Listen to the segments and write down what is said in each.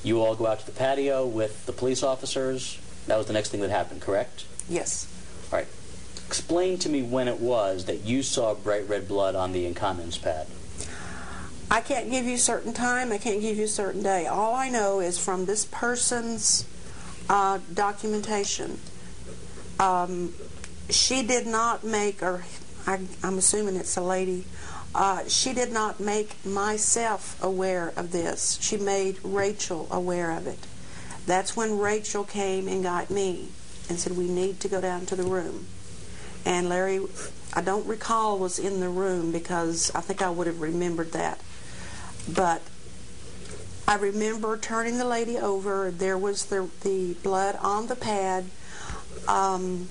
You all go out to the patio with the police officers. That was the next thing that happened, correct? Yes. All right. Explain to me when it was that you saw bright red blood on the incontinence pad. I can't give you a certain time. I can't give you a certain day. All I know is from this person's documentation, she did not make, or I'm assuming it's a lady, she did not make myself aware of this. She made Rachel aware of it. That's when Rachel came and got me and said, we need to go down to the room. And Larry, I don't recall, was in the room because I think I would have remembered that. But I remember turning the lady over. There was the blood on the pad. But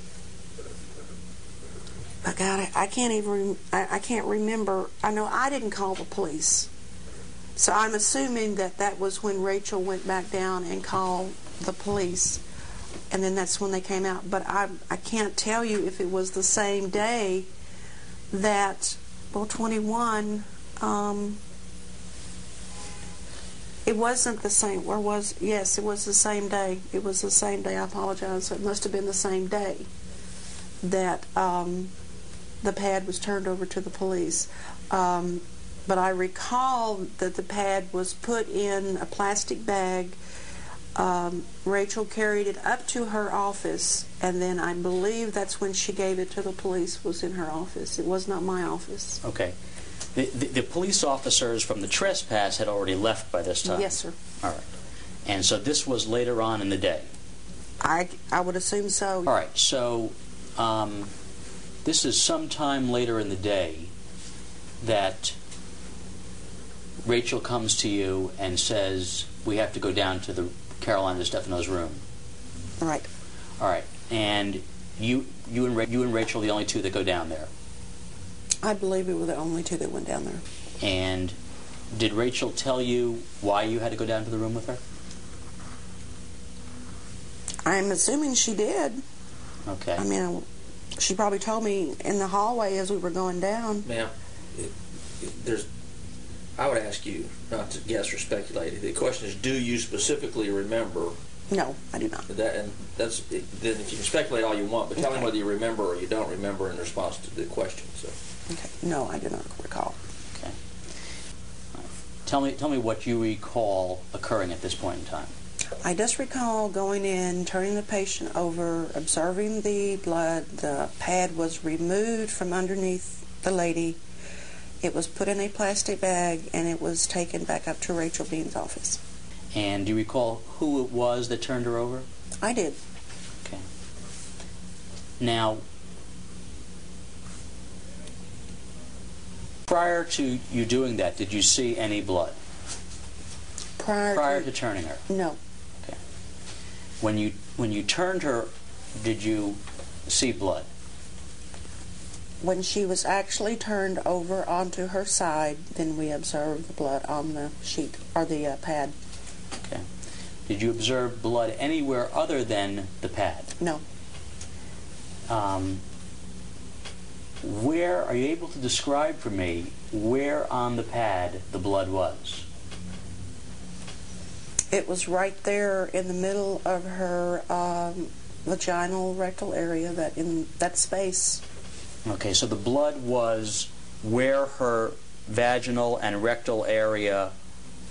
God, I can't remember. I know I didn't call the police. So I'm assuming that was when Rachel went back down and called the police. And then that's when they came out. But I can't tell you if it was the same day that, 21, it wasn't the same, yes, it was the same day. It was the same day, I apologize. So it must have been the same day that the pad was turned over to the police. But I recall that the pad was put in a plastic bag. Rachel carried it up to her office, and then I believe that's when she gave it to the police, was in her office. It was not my office. Okay. The police officers from the trespass had already left by this time? Yes, sir. All right. And so this was later on in the day? I would assume so. All right. So this is sometime later in the day that Rachel comes to you and says, we have to go down to the Carolina Stefano's room. Right. All right. And you and Rachel are the only two that go down there? I believe we were the only two that went down there. And did Rachel tell you why you had to go down to the room with her? I'm assuming she did. Okay. I mean, she probably told me in the hallway as we were going down. Ma'am, I would ask you not to guess or speculate. The question is, do you specifically remember? No, I do not. Then if you can speculate all you want, but tell me whether you remember or you don't remember in response to the question. So. Okay. No, I do not recall. Okay. Right. Tell me what you recall occurring at this point in time. I just recall going in, turning the patient over, observing the blood. The pad was removed from underneath the lady. It was put in a plastic bag, and it was taken back up to Rachel Bean's office. And do you recall who it was that turned her over? I did. Okay. Now, prior to you doing that, did you see any blood? Prior to turning her? No. Okay. When you turned her, did you see blood? When she was actually turned over onto her side, then we observed the blood on the sheet, or the pad. Okay. Did you observe blood anywhere other than the pad? No. Where, are you able to describe for me where on the pad the blood was? It was right there in the middle of her vaginal rectal area, in that space. Okay, so the blood was where her vaginal and rectal area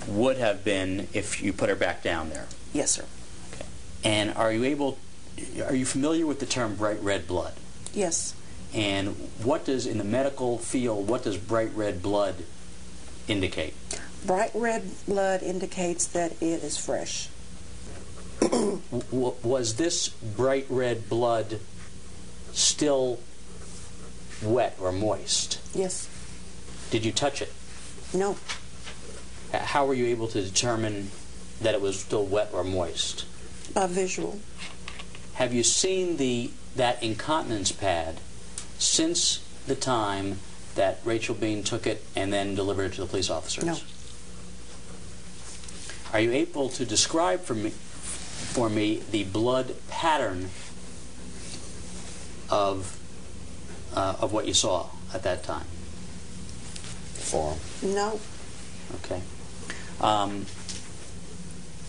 would have been if you put her back down there? Yes, sir. Okay. And are you familiar with the term bright red blood? Yes. And in the medical field, what does bright red blood indicate? Bright red blood indicates that it is fresh. Was this bright red blood still wet or moist? Yes. Did you touch it? No. How were you able to determine that it was still wet or moist? By visual. Have you seen that incontinence pad since the time that Rachel Bean took it and then delivered it to the police officers? No. Are you able to describe for me the blood pattern of what you saw at that time? Form? No. Okay.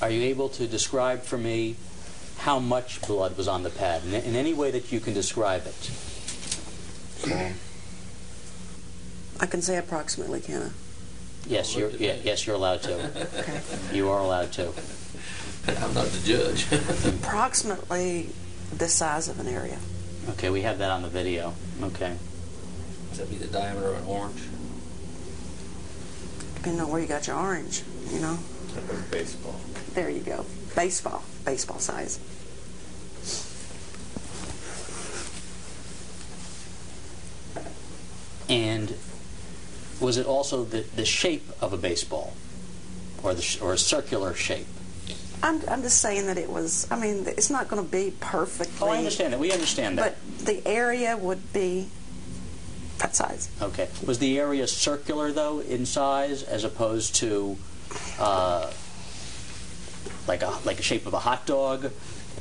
are you able to describe for me how much blood was on the pad in any way that you can describe it? I can say approximately, can I? Yes, you're allowed to. Okay. You are allowed to. I'm not the judge. Approximately the size of an area. Okay, we have that on the video. Okay. Does that be the diameter of an orange? Depending on where you got your orange, you know. Baseball. There you go. Baseball size. And was it also the shape of a baseball, or a circular shape? I'm just saying that it was. I mean, it's not going to be perfectly. Oh, I understand that. We understand that. But the area would be that size. Okay. Was the area circular though in size, as opposed to like a shape of a hot dog?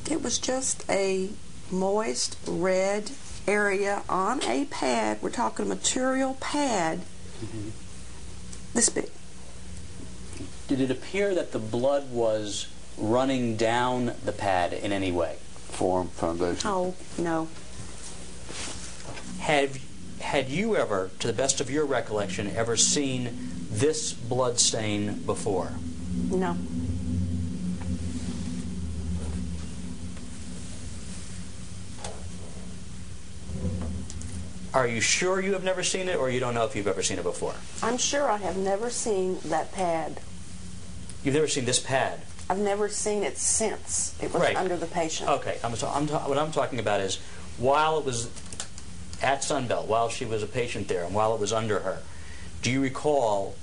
It was just a moist red area on a pad. We're talking a material pad. Mm-hmm. This big. Did it appear that the blood was running down the pad in any way? Form, foundation. Oh, no. Had you ever, to the best of your recollection, ever seen this blood stain before? No. Are you sure you have never seen it, or you don't know if you've ever seen it before? I'm sure I have never seen that pad. You've never seen this pad? I've never seen it since it was Right. under the patient. Okay. What I'm talking about is while it was at Sunbelt, while she was a patient there, and while it was under her, do you recall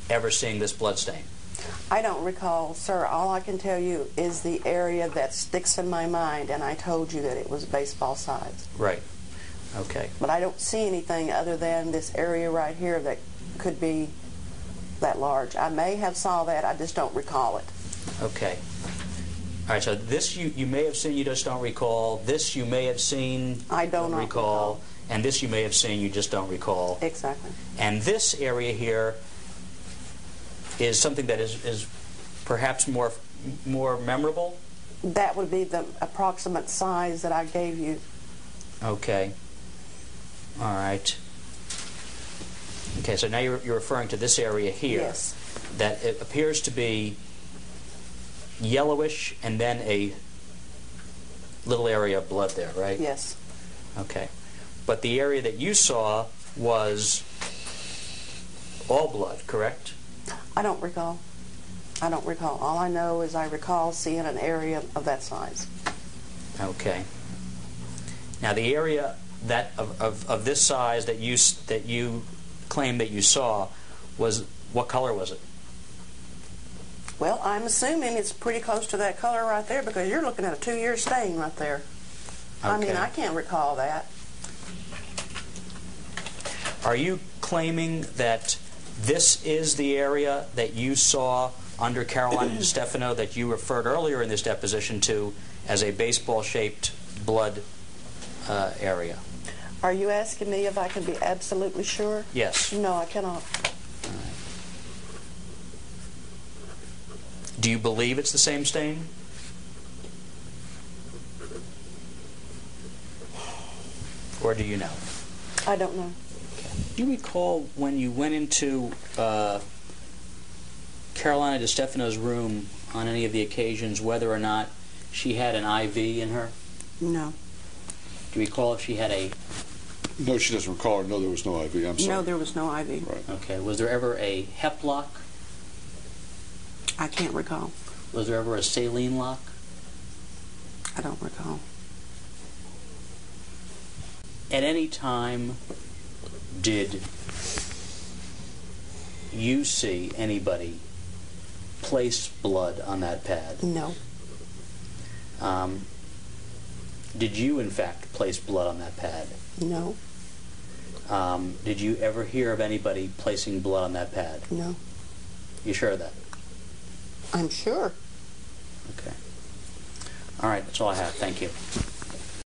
ever seeing this blood stain? I don't recall, sir. All I can tell you is the area that sticks in my mind, and I told you that it was baseball size. Right. Okay. But I don't see anything other than this area right here that could be that large. I may have saw that, I just don't recall it. Okay. All right, so this you may have seen, you just don't recall. This you may have seen, I don't recall. And this you may have seen, you just don't recall. Exactly. And this area here is something that is perhaps more memorable? That would be the approximate size that I gave you. Okay. All right. Okay, so now you're referring to this area here. Yes. That it appears to be yellowish and then a little area of blood there, right? Yes. Okay. But the area that you saw was all blood, correct? I don't recall. I don't recall. All I know is I recall seeing an area of that size. Okay. Now the area that of this size that you claim that you saw was, what color was it? Well, I'm assuming it's pretty close to that color right there because you're looking at a 2-year stain right there. Okay. I mean, I can't recall that. Are you claiming that this is the area that you saw under Carolina DiStefano that you referred earlier in this deposition to as a baseball-shaped blood area? Are you asking me if I can be absolutely sure? Yes. No, I cannot. Do you believe it's the same stain? Or do you know? I don't know. Do you recall when you went into Carolina DiStefano's room on any of the occasions whether or not she had an IV in her? No. Do you recall if she had a... No, she doesn't recall. No, there was no IV. I'm sorry. No, there was no IV. Right. Okay. Was there ever a HEP lock? I can't recall. Was there ever a saline lock? I don't recall. At any time, did you see anybody place blood on that pad? No. Did you, in fact, place blood on that pad? No. Did you ever hear of anybody placing blood on that pad? No. You sure of that? I'm sure. Okay. All right, that's all I have. Thank you.